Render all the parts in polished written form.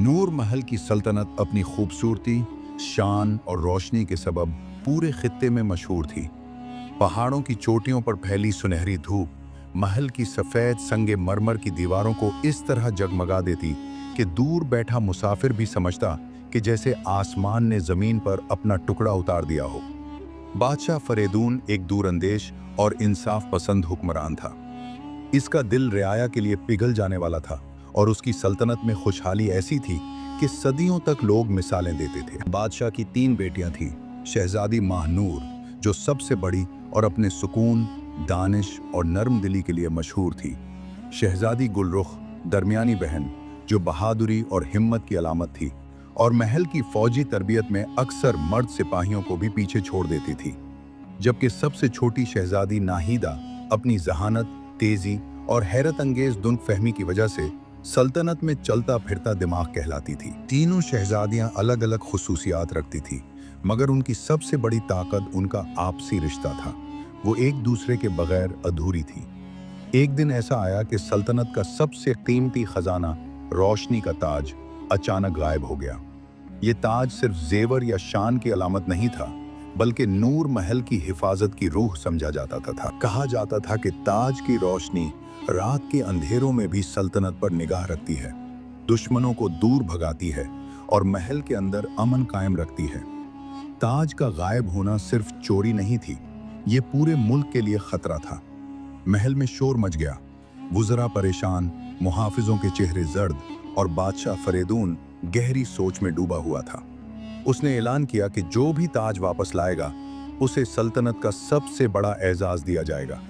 नूर महल की सल्तनत अपनी खूबसूरती, शान और रोशनी के सबब पूरे खित्ते में मशहूर थी। पहाड़ों की चोटियों पर फैली सुनहरी धूप महल की सफ़ेद संगे मरमर की दीवारों को इस तरह जगमगा देती कि दूर बैठा मुसाफिर भी समझता कि जैसे आसमान ने ज़मीन पर अपना टुकड़ा उतार दिया हो। बादशाह फरेदून एक दूरंदेश और इंसाफ पसंद हुक्मरान था। इसका दिल रियाया के लिए पिघल जाने वाला था और उसकी सल्तनत में खुशहाली ऐसी थी कि सदियों तक लोग मिसालें देते थे। बादशाह की 3 बेटियां थीं। शहजादी महानूर, जो सबसे बड़ी और अपने सुकून, दानिश और नरम दिली के लिए मशहूर थी। शहजादी गुलरुख, दरमियानी बहन, जो बहादुरी और हिम्मत की अलामत थी और महल की फौजी तरबियत में अक्सर मर्द सिपाहियों को भी पीछे छोड़ देती थी। जबकि सबसे छोटी शहजादी नाहिदा अपनी जहानत, तेजी और हैरत अंगेज दुन फहमी की वजह से सल्तनत में चलता फिरता दिमाग कहलाती थी। तीनों शहजादियां अलग अलग खुसूसियात रखती थी, मगर उनकी सबसे बड़ी ताकत उनका आपसी रिश्ता था। वो एक दूसरे के बगैर अधूरी थी। एक दिन ऐसा आया कि सल्तनत का सबसे कीमती खजाना, रोशनी का ताज, अचानक गायब हो गया। ये ताज सिर्फ जेवर या शान की अलामत नहीं था, बल्कि नूर महल की हिफाजत की रूह समझा जाता था। कहा जाता था कि ताज की रोशनी रात के अंधेरों में भी सल्तनत पर निगाह रखती है, दुश्मनों को दूर भगाती है और महल के अंदर अमन कायम रखती है। ताज का गायब होना सिर्फ चोरी नहीं थी, ये पूरे मुल्क के लिए खतरा था। महल में शोर मच गया, वुज़रा परेशान, मुहाफिजों के चेहरे जर्द और बादशाह फरेदून गहरी सोच में डूबा हुआ था। उसने ऐलान किया कि जो भी ताज वापस लाएगा उसे सल्तनत का सबसे बड़ा एजाज दिया जाएगा।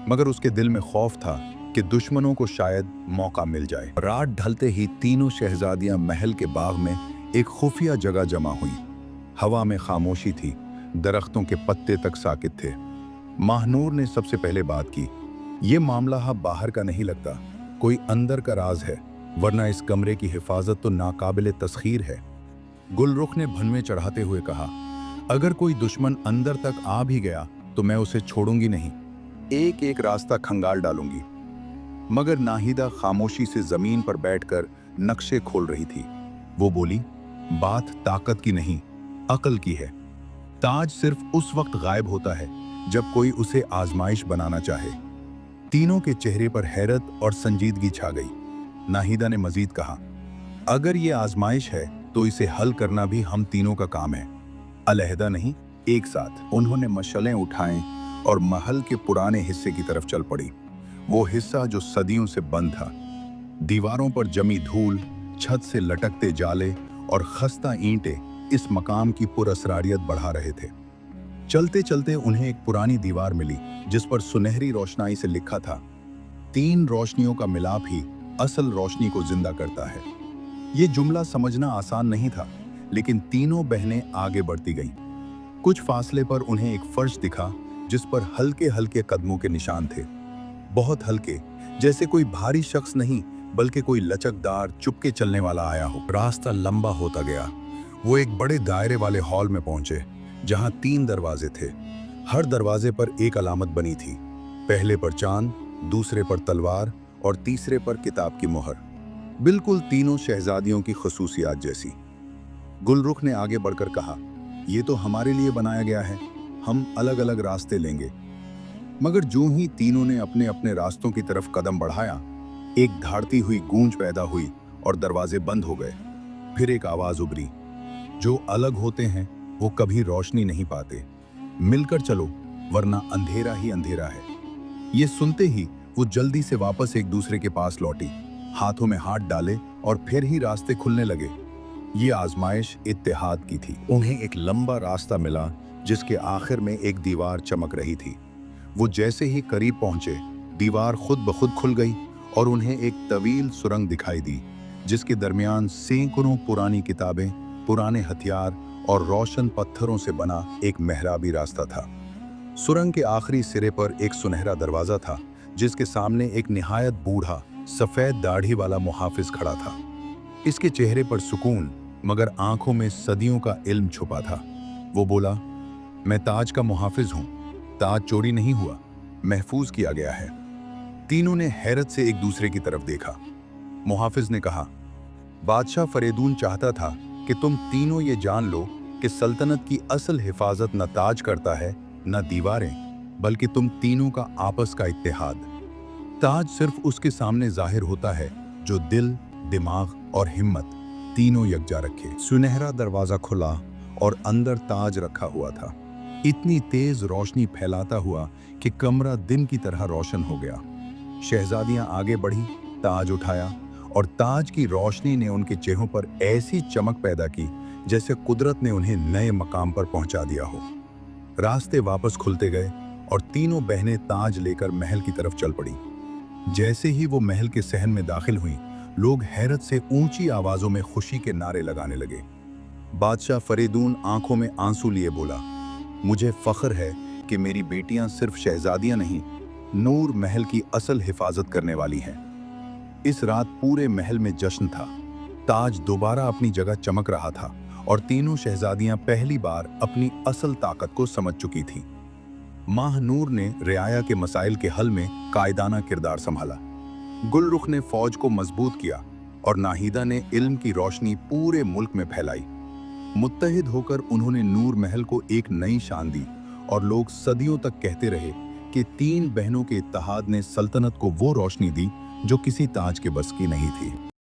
मगर उसके दिल में खौफ था कि दुश्मनों को शायद मौका मिल जाए। रात ढलते ही तीनों शहजादियां महल के बाग में एक खुफिया जगह जमा हुई। हवा में खामोशी थी, दरख्तों के पत्ते तक साकित थे। महानूर ने सबसे पहले बात की, ये मामला बाहर का नहीं लगता, कोई अंदर का राज है, वरना इस कमरे की हिफाजत तो नाकाबिले तस्खीर है। गुलरुख ने भनवे चढ़ाते हुए कहा, अगर कोई दुश्मन अंदर तक आ भी गया तो मैं उसे छोड़ूंगी नहीं, एक एक रास्ता खंगाल डालूंगी। मगर नाहिदा खामोशी से जमीन पर बैठकर नक्शे खोल रही थी। वो बोली, बात ताकत की नहीं, अक्ल की है। ताज सिर्फ उस वक्त गायब होता है जब कोई उसे आजमाइश बनाना चाहे। तीनों के चेहरे पर हैरत और संजीदगी छा गई। नाहिदा ने मजीद कहा, अगर ये आजमाइश है तो इसे हल करना भी हम तीनों का काम है, अलहदा नहीं, एक साथ। उन्होंने मशलें उठाएं और महल के पुराने हिस्से की तरफ चल पड़ी। वो हिस्सा जो सदियों से बंद था। दीवारों पर जमी धूल, छत से लटकते जाले और खस्ता ईंटें इस मकाम की पुरअसरारियत बढ़ा रहे थे। चलते चलते उन्हें एक पुरानी दीवार मिली जिस पर सुनहरी रोशनाई से लिखा था, 3 रोशनियों का मिलाप ही असल रोशनी को जिंदा करता है। ये जुमला समझना आसान नहीं था, लेकिन तीनों बहनें आगे बढ़ती गईं। कुछ फासले पर उन्हें एक फर्श दिखा जिस पर हल्के हल्के कदमों के निशान थे, बहुत हल्के, जैसे कोई भारी शख्स नहीं बल्कि कोई लचकदार चुपके चलने वाला आया हो। रास्ता लंबा होता गया। वो एक बड़े दायरे वाले हॉल में पहुंचे जहां 3 दरवाजे थे। हर दरवाजे पर एक अलामत बनी थी, पहले पर चांद, दूसरे पर तलवार और तीसरे पर किताब की मोहर, बिल्कुल तीनों शहजादियों की खसूसियात जैसी। गुलरुख ने आगे बढ़कर कहा, ये तो हमारे लिए बनाया गया है, हम अलग अलग रास्ते लेंगे। मगर जो ही तीनों ने अपने अपने रास्तों की तरफ कदम बढ़ाया, एक धाड़ती हुई गूंज पैदा हुई और दरवाजे बंद हो गए। फिर एक आवाज उभरी, जो अलग होते हैं वो कभी रोशनी नहीं पाते, मिलकर चलो वरना अंधेरा ही अंधेरा है। ये सुनते ही वो जल्दी से वापस एक दूसरे के पास लौटी, हाथों में हाथ डाले और फिर ही रास्ते खुलने लगे। ये आजमाइश इत्तेहाद की थी। उन्हें एक लंबा रास्ता मिला जिसके आखिर में एक दीवार चमक रही थी। वो जैसे ही करीब पहुंचे, दीवार खुद ब खुद खुल गई और उन्हें एक तवील सुरंग दिखाई दी जिसके दरमियान सैकड़ों पुरानी किताबें, पुराने हथियार और रोशन पत्थरों से बना एक मेहराबी रास्ता था। सुरंग के आखिरी सिरे पर एक सुनहरा दरवाजा था जिसके सामने एक निहायत बूढ़ा, सफेद दाढ़ी वाला मुहाफिज खड़ा था। इसके चेहरे पर सुकून, मगर आंखों में सदियों का इल्म छुपा था। वो बोला, मैं ताज का मुहाफिज हूं, ताज चोरी नहीं हुआ, महफूज किया गया है। तीनों ने हैरत से एक दूसरे की तरफ देखा। मुहाफिज ने कहा, बादशाह फरीदून चाहता था कि तुम तीनों ये जान लो कि सल्तनत की असल हिफाजत न ताज करता है न दीवारें, बल्कि तुम तीनों का आपस का इत्तेहाद। ताज सिर्फ उसके सामने जाहिर होता है जो दिल, दिमाग और हिम्मत तीनों यकजा रखे। सुनहरा दरवाजा खुला और अंदर ताज रखा हुआ था, इतनी तेज रोशनी फैलाता हुआ कि कमरा दिन की तरह रोशन हो गया। शहजादियां आगे बढ़ी, ताज उठाया और ताज की रोशनी ने उनके चेहरों पर ऐसी चमक पैदा की जैसे कुदरत ने उन्हें नए मकाम पर पहुंचा दिया हो। रास्ते वापस खुलते गए और तीनों बहनें ताज लेकर महल की तरफ चल पड़ी। जैसे ही वो महल के सहन में दाखिल हुईं, लोग हैरत से ऊंची आवाजों में खुशी के नारे लगाने लगे। बादशाह फरीदून आंखों में आंसू लिए बोला, मुझे फख्र है कि मेरी बेटियां सिर्फ शहजादियां नहीं, नूर महल की असल हिफाजत करने वाली हैं। इस रात पूरे महल में जश्न था। ताज दोबारा अपनी जगह चमक रहा था और तीनों शहजादियां पहली बार अपनी असल ताकत को समझ चुकी थीं। माह नूर ने रियाया के मसाइल के हल में कायदाना किरदार संभाला। गुलरुख ने फौज को मजबूत किया और नाहिदा ने इल्म की रोशनी पूरे मुल्क में फैलाई। मुत्तहिद होकर उन्होंने नूर महल को एक नई शान दी और लोग सदियों तक कहते रहे कि तीन बहनों के इत्तेहाद ने सल्तनत को वो रोशनी दी जो किसी ताज के बस की नहीं थी।